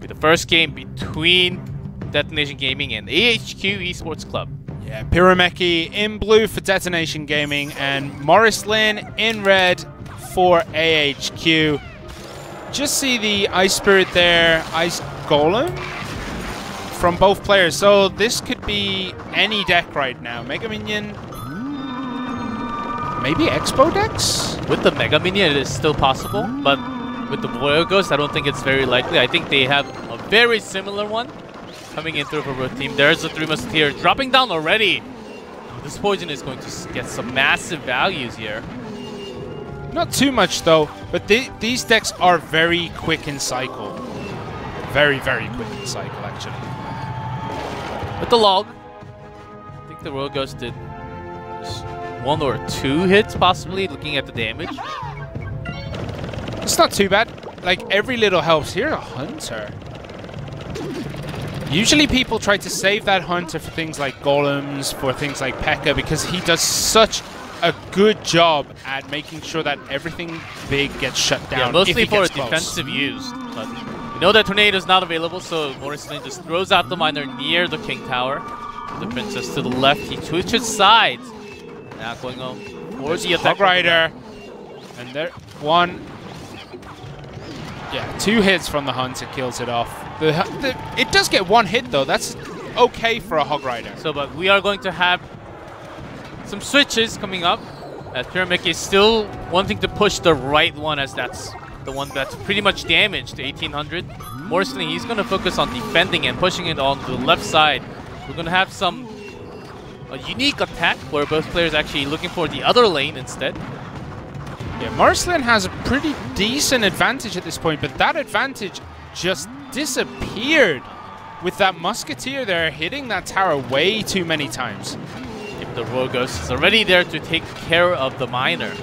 With the first game between DetonatioN Gaming and AHQ Esports Club. Yeah, Pirameki in blue for DetonatioN Gaming and Morrislin in red for AHQ. Just see the Ice Spirit there, Ice Golem from both players. So this could be any deck right now. Mega Minion, maybe Expo decks? With the Mega Minion, it is still possible, but with the Royal Ghost, I don't think it's very likely. I think they have a very similar one coming in through for both team. There's the 3 Musketeers dropping down already. This poison is going to get some massive values here. Not too much though, but these decks are very quick in cycle. Very, very quick in cycle, actually. With the log, I think the Royal Ghost did just 1 or 2 hits, possibly, looking at the damage. It's not too bad. Like, every little helps. Here's a Hunter. Usually people try to save that Hunter for things like Golems, for things like P.E.K.K.A, because he does such a good job at making sure that everything big gets shut down. Yeah, mostly for close. defensive use. But we know that Tornado is not available, so Morrislin just throws out the miner near the King Tower. The Princess to the left, he switches sides. Now going on for the attack. Hog Rider. And there, one. Yeah, 2 hits from the Hunter kills it off. It does get 1 hit though. That's okay for a Hog Rider. So, but we are going to have some switches coming up. As Pirameki is still wanting to push the right one, as that's the one that's pretty much damaged to 1800. Morrislin, he's going to focus on defending and pushing it on the left side. We're going to have a unique attack where both players actually looking for the other lane instead. Yeah, Morrislin has a pretty decent advantage at this point, but that advantage just disappeared with that Musketeer there hitting that tower way too many times. The Royal Ghost is already there to take care of the miner.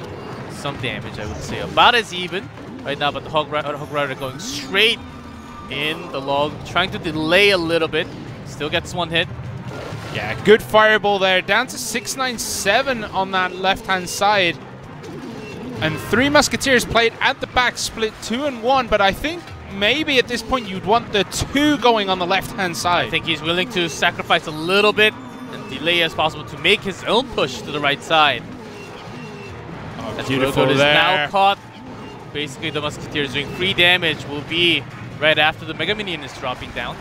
Some damage, I would say. About as even right now, but the Hog Rider going straight in the log, trying to delay a little bit. Still gets 1 hit. Yeah, good fireball there. Down to 697 on that left-hand side. And 3 Musketeers played at the back, split 2 and 1, but I think maybe at this point you'd want the 2 going on the left-hand side. I think he's willing to sacrifice a little bit and delay as possible to make his own push to the right side. Oh, as beautiful is there. now caught. Basically, the Musketeers doing free damage will be right after the Mega Minion is dropping down.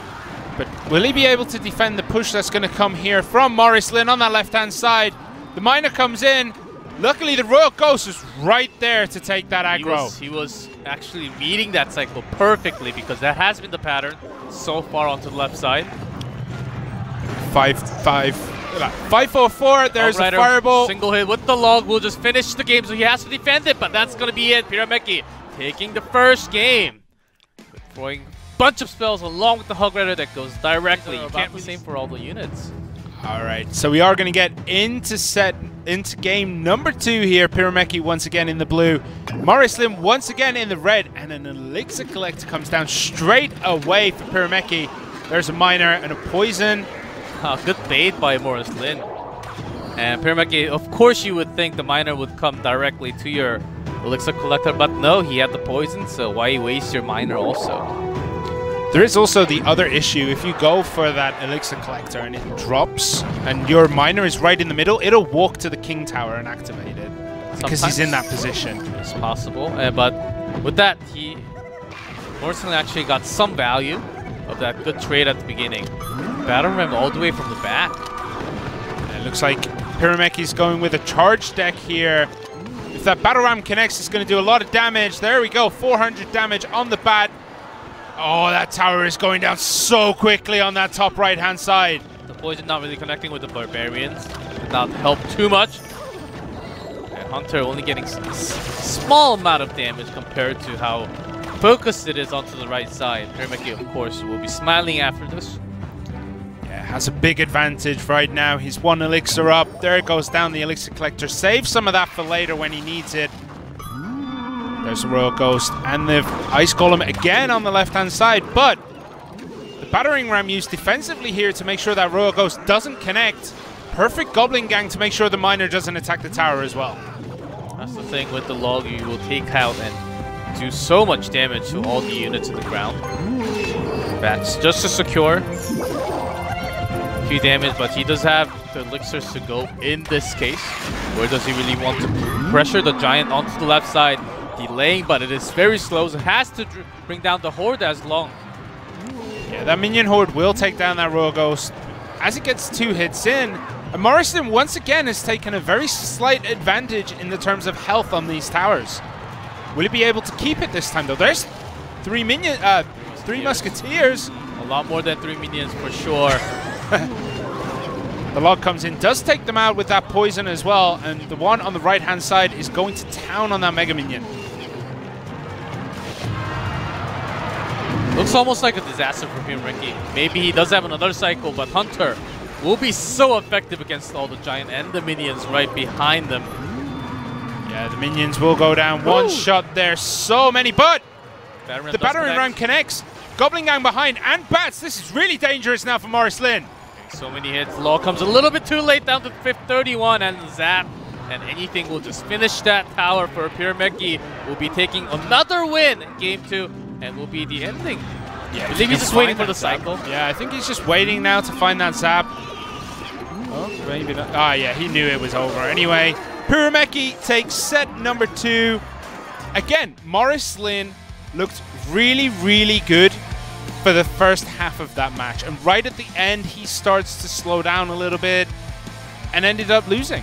But will he be able to defend the push that's going to come here from Morrislin on that left-hand side? The miner comes in. Luckily, the Royal Ghost was right there to take that aggro. He was actually reading that cycle perfectly, because that has been the pattern so far onto the left side. 5-4-4. There's a fireball. Single hit with the log will just finish the game, so he has to defend it, but that's going to be it. Pirameki taking the first game. Throwing a bunch of spells along with the Hog Rider that goes directly. You can't be the same for all the units. All right, so we are going to get into game number 2 here. Pirameki once again in the blue. Morrislin once again in the red, and an Elixir Collector comes down straight away for Pirameki. There's a miner and a poison. Good bait by Morrislin. And Pirameki, of course you would think the miner would come directly to your Elixir Collector, but no, he had the poison, so why waste your miner also? There is also the other issue. If you go for that Elixir Collector and it drops and your miner is right in the middle, it'll walk to the King Tower and activate it because he's in that position. It's possible, but with that, Morrislin actually got some value of that good trade at the beginning. Battle Ram all the way from the back. And it looks like Pirameki's going with a charge deck here. If that Battle Ram connects, it's going to do a lot of damage. There we go, 400 damage on the bat. Oh, that tower is going down so quickly on that top right-hand side. The poison not really connecting with the Barbarians. Did not help too much. And Hunter only getting a small amount of damage compared to how focused it is onto the right side. Pirameki, of course, will be smiling after this. Yeah, has a big advantage right now. He's 1 elixir up. There it goes down the Elixir Collector. Save some of that for later when he needs it. There's the Royal Ghost and the Ice Golem again on the left-hand side, but the Battering Ram used defensively here to make sure that Royal Ghost doesn't connect. Perfect Goblin Gang to make sure the miner doesn't attack the tower as well. That's the thing with the log, you will take out and do so much damage to all the units in the ground. Bats just to secure a few damage, but he does have the elixirs to go in this case. Where does he really want to pressure the giant onto the left side? Delaying, but it is very slow, so it has to bring down the horde as long. Yeah, that minion horde will take down that Royal Ghost as it gets 2 hits in. And Morrislin once again has taken a very slight advantage in the terms of health on these towers. Will he be able to keep it this time though? There's 3 musketeers. A lot more than 3 minions for sure. The log comes in, does take them out with that poison as well, and the one on the right hand side is going to town on that Mega Minion. Looks almost like a disaster for Pirameki. Maybe he does have another cycle, but Hunter will be so effective against all the giant and the minions right behind them. Yeah, the minions will go down. One shot there, so many, but the battering ram connects. Goblin Gang behind, and Bats. This is really dangerous now for Morrislin. So many hits. Law comes a little bit too late, down to 31, and Zap. And anything will just finish that tower for Pirameki. Will be taking another win in game 2, and will be the ending. Yeah, I believe he's just waiting for the cycle. Yeah, I think he's just waiting now to find that Zap. Oh, maybe not. Ah, yeah, he knew it was over. Anyway, Pirameki takes set number 2. Again, Morrislin looked really, really good for the first half of that match. And right at the end, he starts to slow down a little bit and ended up losing.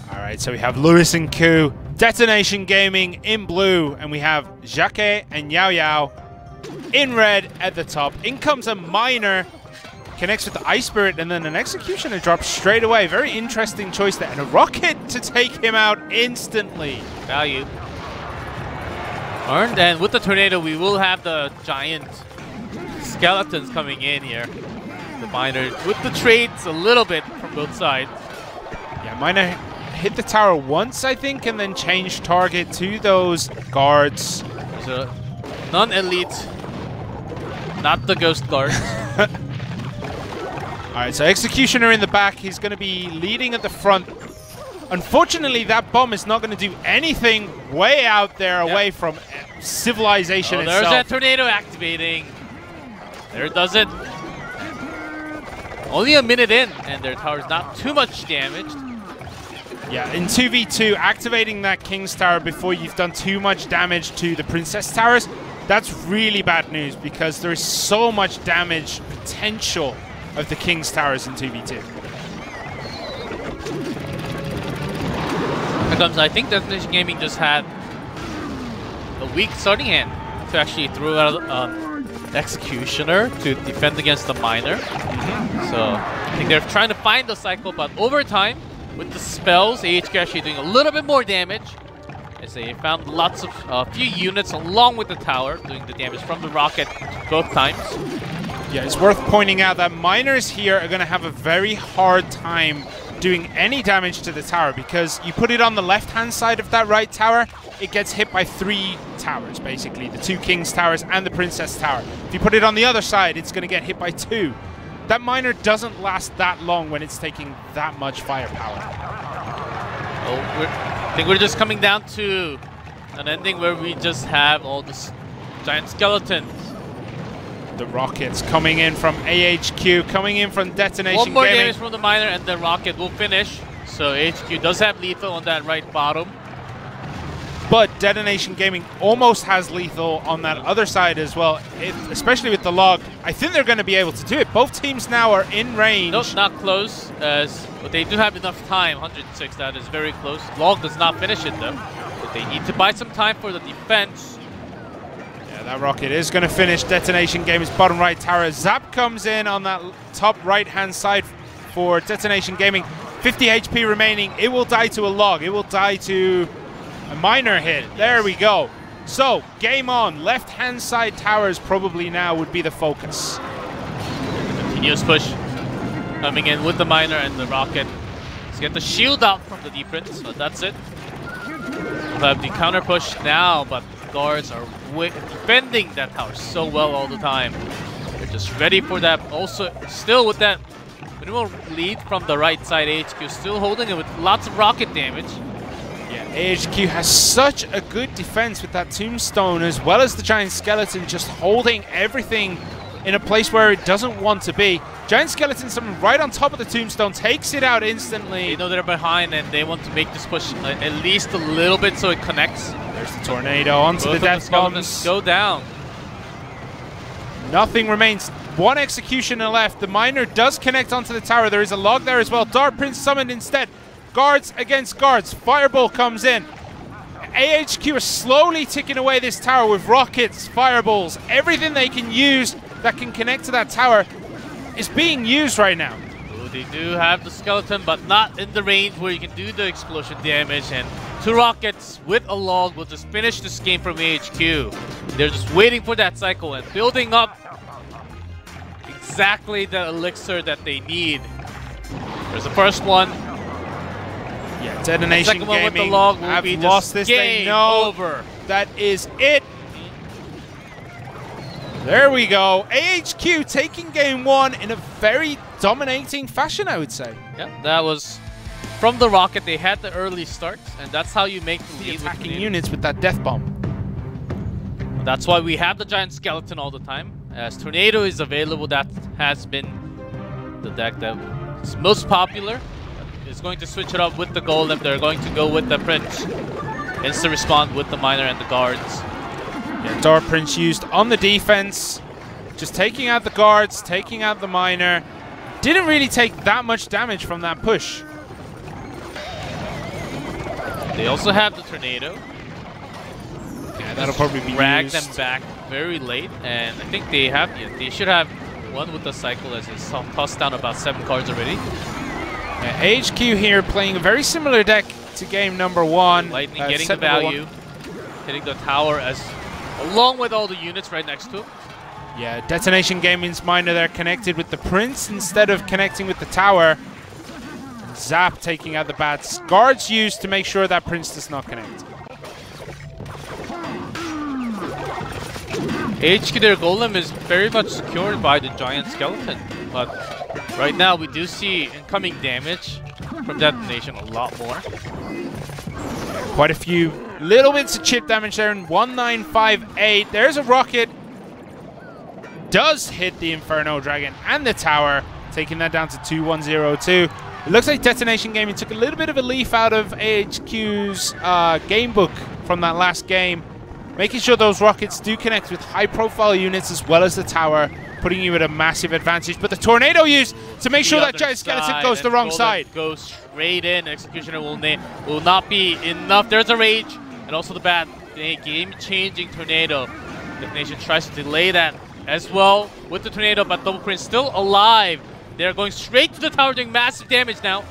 All right, so we have Lewis+koo, DetonatioN Gaming in blue, and we have xiake and YaoYao in red at the top. In comes a miner, connects with the Ice Spirit, and then an Executioner drops straight away. Very interesting choice there. And a rocket to take him out instantly. Value earned, and with the tornado, we will have the giant skeletons coming in here. The miner with the trades a little bit from both sides. Yeah, miner hit the tower once, I think, and then changed target to those guards. There's a non-elite, not the ghost guard. Alright, so Executioner in the back. He's going to be leading at the front. Unfortunately, that bomb is not going to do anything way out there away from civilization itself. There's that tornado activating. There it does it. Only a minute in, and their tower's not too much damaged. Yeah, in 2v2, activating that King's Tower before you've done too much damage to the Princess Towers, that's really bad news because there is so much damage potential of the King's Towers in 2v2. I think DetonatioN Gaming just had a weak starting hand to actually throw out Executioner to defend against the miner. So I think they're trying to find the cycle, but over time, with the spells, AHQ actually doing a little bit more damage as they found lots of few units along with the tower doing the damage from the rocket both times. Yeah, it's worth pointing out that miners here are going to have a very hard time doing any damage to the tower because you put it on the left-hand side of that right tower, it gets hit by 3 towers, basically. The 2 King's Towers and the Princess Tower. If you put it on the other side, it's going to get hit by 2. That miner doesn't last that long when it's taking that much firepower. Oh, I think we're just coming down to an ending where we just have all the giant skeletons. The rockets coming in from AHQ, coming in from DetonatioN Gaming. One more damage from the miner and the rocket will finish. So AHQ does have lethal on that right bottom. But DetonatioN Gaming almost has lethal on that other side as well, especially with the log. I think they're going to be able to do it. Both teams now are in range. Nope, not close, but they do have enough time. 106, that is very close. Log does not finish it though. But they need to buy some time for the defense. Yeah, that rocket is going to finish DetonatioN Gaming's bottom right tower. Zap comes in on that top right-hand side for DetonatioN Gaming. 50 HP remaining. It will die to a log. It will die to a miner hit. There we go. So, game on. Left-hand side towers probably now would be the focus. Continuous push. Coming in with the miner and the rocket. Let's get the shield out from the defense, but that's it. We'll have the counter push now, but the guards are defending that tower so well all the time. They're just ready for that. Also, still with that minimal lead from the right side, HQ still holding it with lots of rocket damage. Yeah, AHQ has such a good defense with that tombstone, as well as the giant skeleton just holding everything in a place where it doesn't want to be. Giant skeleton, someone right on top of the tombstone, takes it out instantly. They know they're behind and they want to make this push at least a little bit so it connects. There's the tornado onto the death bombs. Go down. Nothing remains. One executioner left. The miner does connect onto the tower. There is a log there as well. Dart Prince summoned instead. Guards against guards. Fireball comes in. AHQ are slowly ticking away this tower with rockets, fireballs, everything they can use that can connect to that tower is being used right now. Ooh, they do have the skeleton, but not in the range where you can do the explosion damage. And 2 rockets with a log will just finish this game from AHQ. They're just waiting for that cycle and building up exactly the elixir that they need. There's the first one. Yeah, DetonatioN Gaming with the log will have be lost this. They know over. That is it. There we go. AHQ taking game 1 in a very dominating fashion, I would say. Yeah, that was from the rocket. They had the early start, and that's how you make the lead. Attacking units with that death bomb. That's why we have the giant skeleton all the time. As Tornado is available, that has been the deck that is most popular. Is going to switch it up with the golem. They're going to go with the prince. Instant respond with the miner and the guards. Yeah, Dart Prince used on the defense. Just taking out the guards, taking out the miner. Didn't really take that much damage from that push. They also have the tornado. Yeah, that'll probably be drag used. them back very late, and I think they have. Yeah, they should have one with the cycle as it's tossed down about 7 cards already. Yeah, AHQ here playing a very similar deck to game number 1. Lightning getting the value, hitting the tower as along with all the units right next to it. Yeah, DetonatioN Gaming's miner there connected with the prince instead of connecting with the tower. Zap taking out the bats. Guards used to make sure that prince does not connect. HQ, their golem is very much secured by the giant skeleton, but right now we do see incoming damage from detonation a lot more. Quite a few little bits of chip damage there in 1958. There's a rocket. Does hit the Inferno Dragon and the tower, taking that down to 2102. It looks like DetonatioN Gaming took a little bit of a leaf out of AHQ's game book from that last game, making sure those rockets do connect with high-profile units as well as the tower, putting you at a massive advantage. But the tornado used to make sure that giant skeleton goes the wrong side. Goes straight in. Executioner will not be enough. There's a rage, and also the bat. Game-changing tornado. Detonation tries to delay that as well with the tornado, but Double Prince still alive. They're going straight to the tower, doing massive damage now.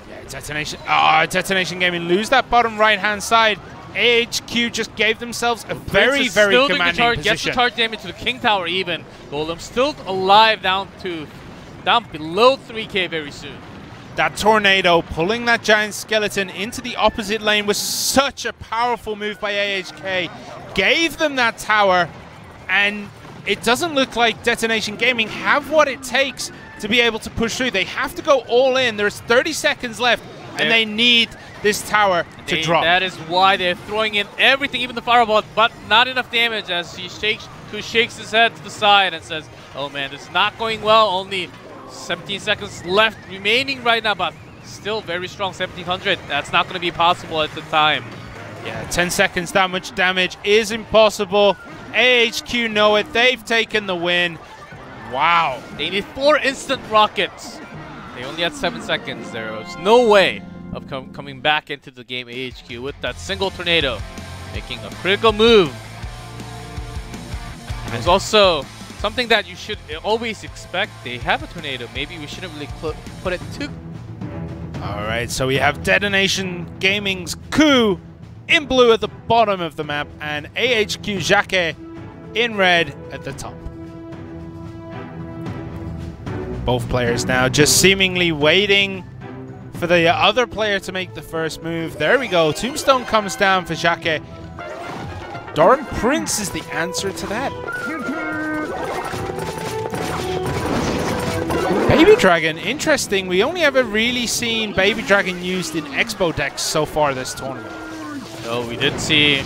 Yeah, DetonatioN Gaming lose that bottom right-hand side. AHQ just gave themselves a very commanding position. Gets the charge damage to the King Tower even. Golem still alive down below 3k very soon. That tornado pulling that giant skeleton into the opposite lane was such a powerful move by AHK. Gave them that tower, and it doesn't look like DetonatioN Gaming have what it takes to be able to push through. They have to go all in. There's 30 seconds left, and they need this tower to drop. That is why they're throwing in everything, even the fireball, but not enough damage as Koo shakes his head to the side and says, oh man, this is not going well. Only 17 seconds left remaining right now, but still very strong, 1700. That's not going to be possible at the time. Yeah, 10 seconds, that much damage is impossible. AHQ know it. They've taken the win. Wow. They need 4 instant rockets. They only had 7 seconds. There was no way of coming back into the game. AHQ with that single tornado, making a critical move. And it's also something that you should always expect. They have a tornado. Maybe we shouldn't really put it too. All right, so we have DetonatioN Gaming's Koo in blue at the bottom of the map, and xiake+ in red at the top. Both players now just seemingly waiting for the other player to make the first move. There we go. Tombstone comes down for xiake. Dart Prince is the answer to that. Baby Dragon, interesting. We only ever really seen Baby Dragon used in Expo decks so far this tournament. So we did see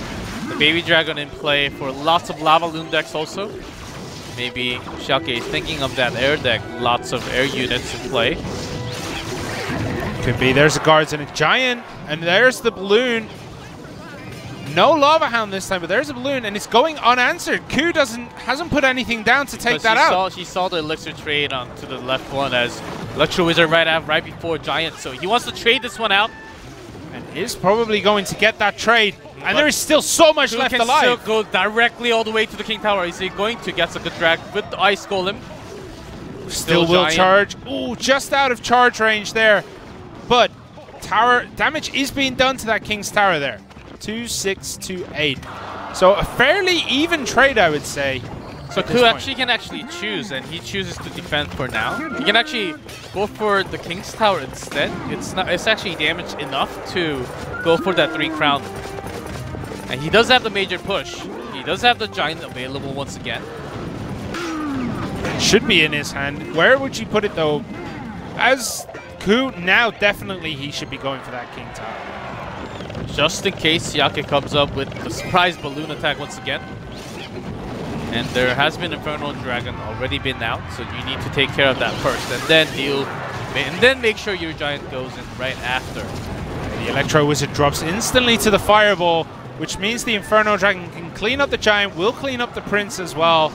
the Baby Dragon in play for lots of Lava Loon decks also. Maybe xiake is thinking of that air deck, lots of air units in play. Could be. There's a Guards and a Giant, and there's the balloon. No Lava Hound this time, but there's a balloon, and it's going unanswered. Koo hasn't put anything down to take that out. She saw the Elixir trade onto the left one as Electro Wizard right before Giant, so he wants to trade this one out. And is probably going to get that trade. And there is still so much Koo left can alive. still go directly all the way to the King Tower. Is he going to get a good drag with the Ice Golem? Still will charge. Ooh, just out of charge range there. But tower damage is being done to that King's Tower there. 2, 6, 2, 8. So a fairly even trade, I would say. So Koo actually can choose, and he chooses to defend for now. He can actually go for the King's Tower instead. It's actually damage enough to go for that 3 crown. And he does have the major push. He does have the Giant available once again. It should be in his hand. Where would you put it though? As Koo, now definitely he should be going for that King Tower. Just in case xiake comes up with the surprise balloon attack once again. And there has been Inferno Dragon already been out, so you need to take care of that first, and then make sure your Giant goes in right after. The Electro Wizard drops instantly to the Fireball, which means the Inferno Dragon can clean up the Giant, will clean up the Prince as well.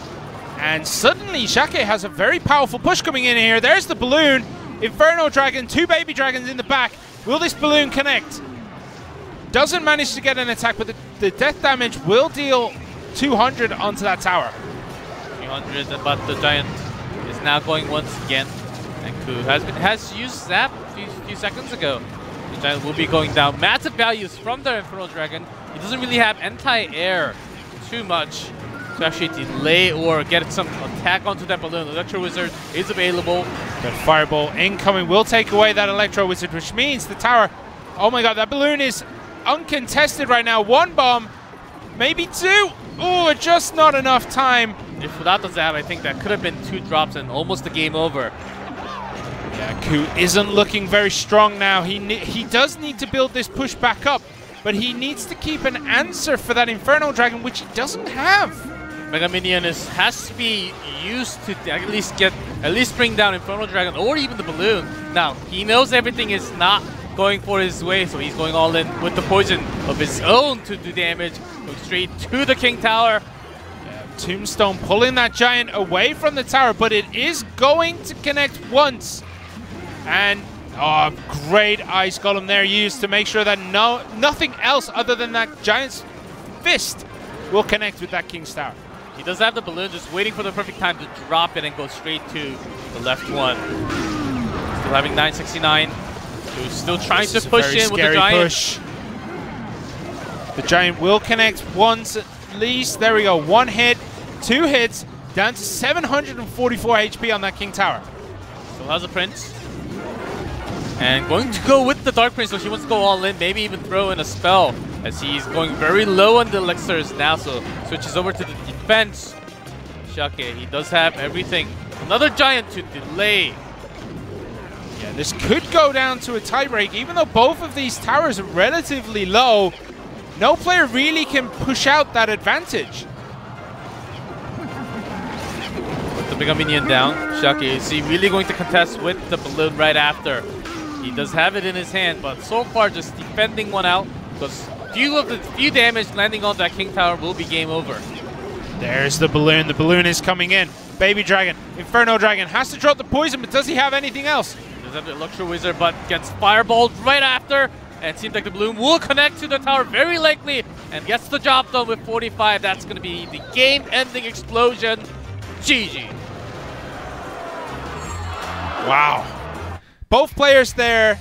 And suddenly xiake has a very powerful push coming in here. There's the balloon. Inferno Dragon, 2 Baby Dragons in the back. Will this balloon connect? Doesn't manage to get an attack, but the death damage will deal 200 onto that tower. 300, but the Giant is now going once again. And Koo has used Zap a few seconds ago. The Giant will be going down. Massive values from the Inferno Dragon. He doesn't really have anti-air too much to actually delay or get some attack onto that balloon. Electro Wizard is available. The Fireball incoming will take away that Electro Wizard, which means the tower... Oh my god, that balloon is uncontested right now. 1 bomb, maybe 2. Oh, just not enough time. If without the Zap, I think that could have been 2 drops and almost the game over. Yeah, Koo isn't looking very strong now. He does need to build this push back up, but he needs to keep an answer for that Inferno Dragon, which he doesn't have. Mega Minion has to be used to at least bring down Inferno Dragon or even the balloon. Now, he knows everything is not going for his way, so he's going all in with the poison of his own to do damage. Going straight to the King Tower. Yeah, Tombstone pulling that Giant away from the tower, but it is going to connect once. And great Ice Golem there used to make sure that nothing else other than that Giant's fist will connect with that King's Tower. He does have the balloon, just waiting for the perfect time to drop it and go straight to the left one. Still having 969. Who's still trying to push in with the Giant. Push. The Giant will connect once at least. There we go. 1 hit, 2 hits, down to 744 HP on that King Tower. Still has a Prince. And going to go with the Dark Prince, so she wants to go all in, maybe even throw in a spell, as he's going very low on the elixirs now, so switches over to the defense. xiake, he does have everything. Another Giant to delay. Yeah, this could go down to a tiebreak, even though both of these towers are relatively low. No player really can push out that advantage. Put the Mega Minion down. xiake, is he really going to contest with the balloon right after? He does have it in his hand, but so far just defending one out, because few damage landing on that King Tower will be game over. There's the balloon. The balloon is coming in. Baby Dragon, Inferno Dragon has to drop the poison, but does he have anything else? He does have the Electro Wizard, but gets fireballed right after. And it seems like the balloon will connect to the tower very likely, and gets the job done with 45. That's going to be the game-ending explosion. GG. Wow. Both players there.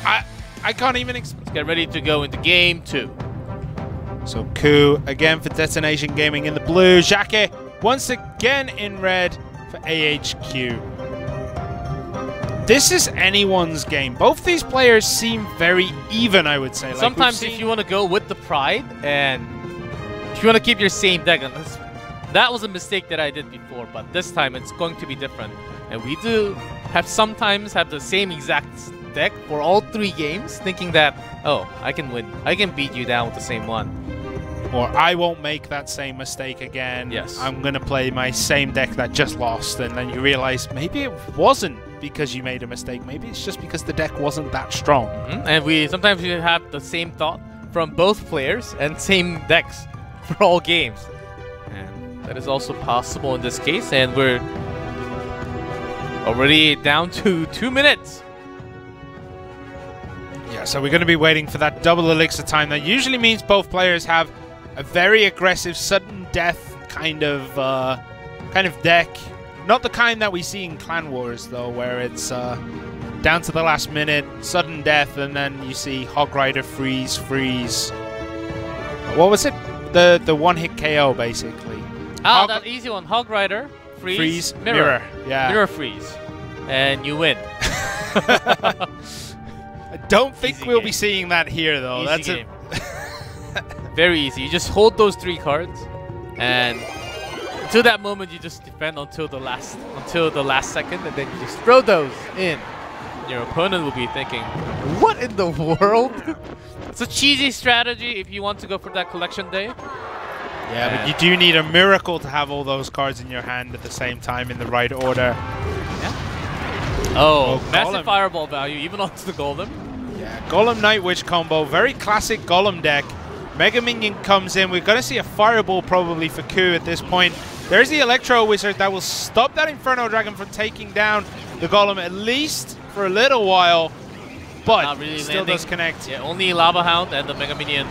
I can't even Let's get ready to go into game 2. So Koo again for DetonatioN Gaming in the blue. xiake once again in red for AHQ. This is anyone's game. Both these players seem very even, I would say. Sometimes if you want to go with the pride and if you want to keep your same deck, and that was a mistake that I did before, but this time it's going to be different. And we do sometimes have the same exact deck for all 3 games, thinking that, oh, I can win. I can beat you down with the same one. Or I won't make that same mistake again. Yes. I'm going to play my same deck that just lost. And then you realize maybe it wasn't because you made a mistake. Maybe it's just because the deck wasn't that strong. And sometimes we have the same thought from both players and same decks for all games. And that is also possible in this case. And we're already down to 2 minutes. Yeah, so we're going to be waiting for that double elixir time. That usually means both players have a very aggressive sudden death kind of deck. Not the kind that we see in Clan Wars, though, where it's down to the last minute, sudden death, and then you see Hog Rider freeze. What was it? The one-hit KO, basically. Ah, that easy one. Hog Rider, freeze, mirror. Yeah. Mirror freeze. And you win. I don't think we'll be seeing that here, though. That's game. Very easy. You just hold those 3 cards, and until that moment, you just defend until the last second, and then you just throw those in. Your opponent will be thinking, "What in the world?" It's a cheesy strategy if you want to go for that collection day. Yeah, but you do need a miracle to have all those cards in your hand at the same time in the right order. Yeah. Oh, massive fireball value, even onto the Golem. Yeah, Golem Night Witch combo. Very classic Golem deck. Mega Minion comes in. We're going to see a fireball probably for Koo at this point. There's the Electro Wizard that will stop that Inferno Dragon from taking down the Golem, at least for a little while. But not really still landing. Does connect. Yeah, only Lava Hound and the Mega Minion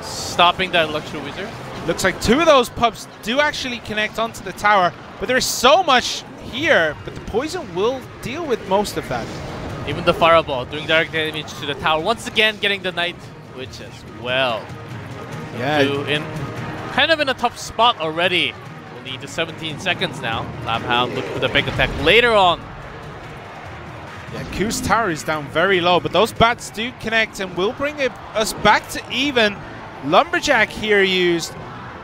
stopping that Electro Wizard. Looks like 2 of those pups do actually connect onto the tower, but there's so much here, but the poison will deal with most of that. Even the fireball doing direct damage to the tower. Once again, getting the Night Witch as well. Yeah. In kind of in a tough spot already. We'll need to 17 seconds now. Lava Hound looking for the big attack later on. Yeah, Koo's tower is down very low, but those bats do connect and will bring us back to even. Lumberjack here used.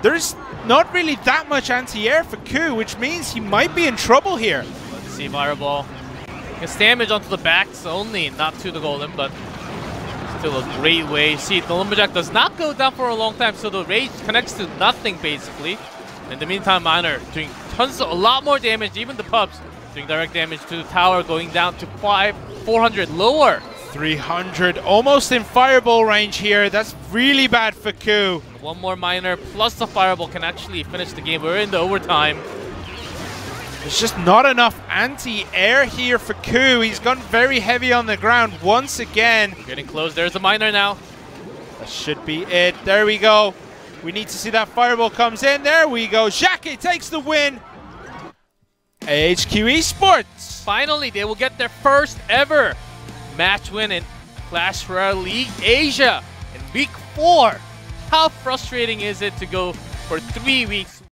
There's not really that much anti-air for Koo, which means he might be in trouble here. Let's see, fireball. Gets damage onto the backs only, not to the Golem, but still a great way. See, the Lumberjack does not go down for a long time, so the rage connects to nothing, basically. In the meantime, Miner doing a lot more damage, even the pups doing direct damage to the tower, going down to 400 lower. 300, almost in fireball range here. That's really bad for Koo. One more Miner plus the fireball can actually finish the game. We're in the overtime. There's just not enough anti-air here for Koo. He's gone very heavy on the ground once again. Getting close. There's a Miner now. That should be it. There we go. We need to see that fireball comes in. There we go. xiake takes the win. AHQ eSports. Finally, they will get their first ever match win in Clash Royale League Asia in week 4. How frustrating is it to go for 3 weeks